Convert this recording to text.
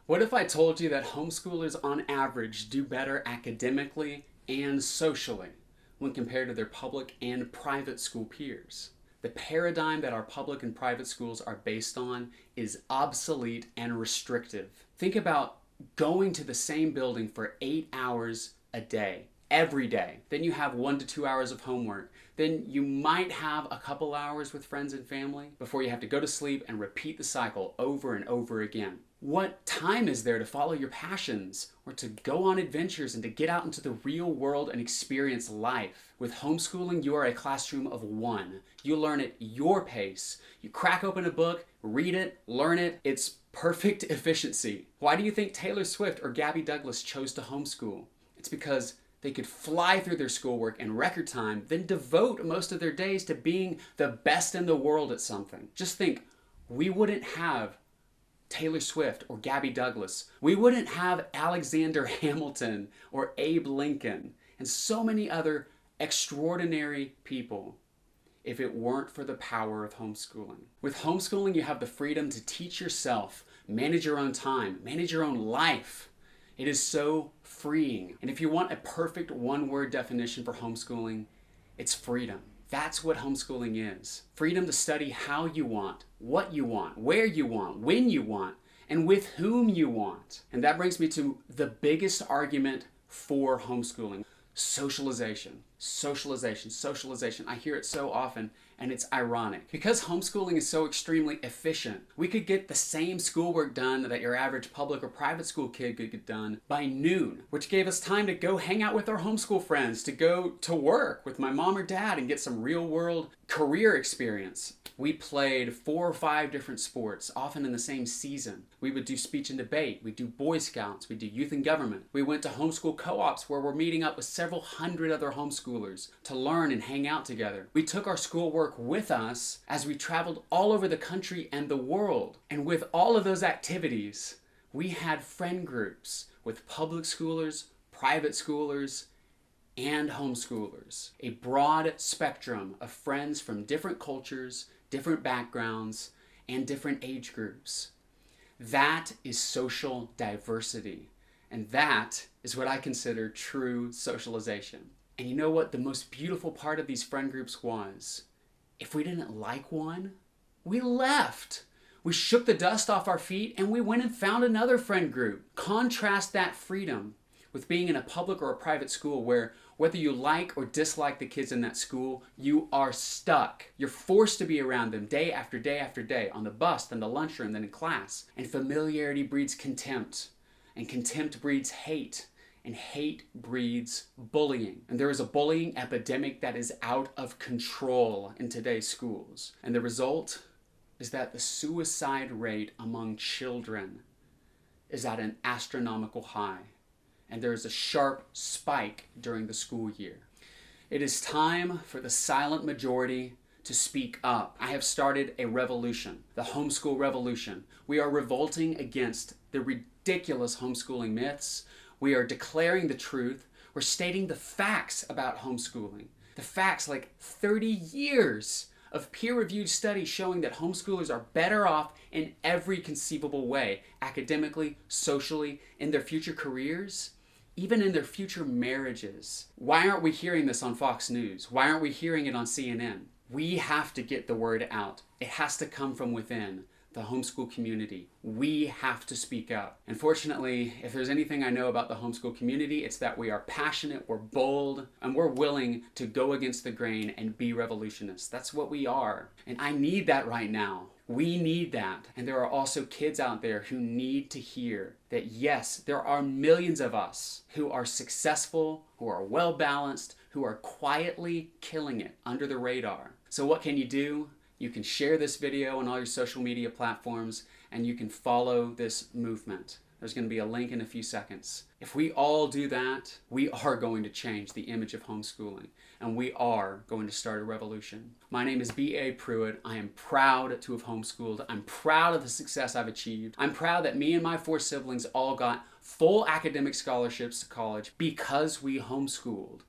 What if I told you that homeschoolers on average do better academically and socially when compared to their public and private school peers? The paradigm that our public and private schools are based on is obsolete and restrictive. Think about going to the same building for 8 hours a day, every day. Then you have 1 to 2 hours of homework. Then you might have a couple hours with friends and family before you have to go to sleep and repeat the cycle over and over again. What time is there to follow your passions or to go on adventures and to get out into the real world and experience life? With homeschooling, you are a classroom of one. You learn at your pace. You crack open a book, read it, learn it. It's perfect efficiency. Why do you think Taylor Swift or Gabby Douglas chose to homeschool? It's because they could fly through their schoolwork in record time, then devote most of their days to being the best in the world at something. Just think, we wouldn't have Taylor Swift or Gabby Douglas. We wouldn't have Alexander Hamilton or Abe Lincoln and so many other extraordinary people if it weren't for the power of homeschooling. With homeschooling, you have the freedom to teach yourself, manage your own time, manage your own life. It is so freeing. And if you want a perfect one-word definition for homeschooling, it's freedom. That's what homeschooling is. Freedom to study how you want, what you want, where you want, when you want, and with whom you want. And that brings me to the biggest argument for homeschooling. Socialization, socialization, socialization. I hear it so often, and it's ironic. Because homeschooling is so extremely efficient, we could get the same schoolwork done that your average public or private school kid could get done by noon, which gave us time to go hang out with our homeschool friends, to go to work with my mom or dad and get some real world career experience. We played 4 or 5 different sports, often in the same season. We would do speech and debate. We'd do Boy Scouts. We'd do youth and government. We went to homeschool co-ops where we're meeting up with several hundred other homeschoolers to learn and hang out together. We took our schoolwork with us as we traveled all over the country and the world. And with all of those activities, we had friend groups with public schoolers, private schoolers, and homeschoolers. A broad spectrum of friends from different cultures, different backgrounds, and different age groups. That is social diversity. And that is what I consider true socialization. And you know what the most beautiful part of these friend groups was? If we didn't like one, we left. We shook the dust off our feet and we went and found another friend group. Contrast that freedom with being in a public or a private school where whether you like or dislike the kids in that school, you are stuck. You're forced to be around them day after day after day, on the bus, then the lunchroom, then in class. And familiarity breeds contempt, and contempt breeds hate, and hate breeds bullying. And there is a bullying epidemic that is out of control in today's schools. And the result is that the suicide rate among children is at an astronomical high. And there is a sharp spike during the school year. It is time for the silent majority to speak up. I have started a revolution, the homeschool revolution. We are revolting against the ridiculous homeschooling myths. We are declaring the truth. We're stating the facts about homeschooling. The facts, like 30 years of peer-reviewed studies showing that homeschoolers are better off in every conceivable way, academically, socially, in their future careers, even in their future marriages. Why aren't we hearing this on Fox News? Why aren't we hearing it on CNN? We have to get the word out. It has to come from within the homeschool community. We have to speak up. Unfortunately, if there's anything I know about the homeschool community, it's that we are passionate, we're bold, and we're willing to go against the grain and be revolutionists. That's what we are. And I need that right now. We need that. And there are also kids out there who need to hear that yes, there are millions of us who are successful, who are well-balanced, who are quietly killing it under the radar. So what can you do? You can share this video on all your social media platforms and you can follow this movement. There's going to be a link in a few seconds. If we all do that, we are going to change the image of homeschooling and we are going to start a revolution. My name is B.A. Pruitt. I am proud to have homeschooled. I'm proud of the success I've achieved. I'm proud that me and my 4 siblings all got full academic scholarships to college because we homeschooled.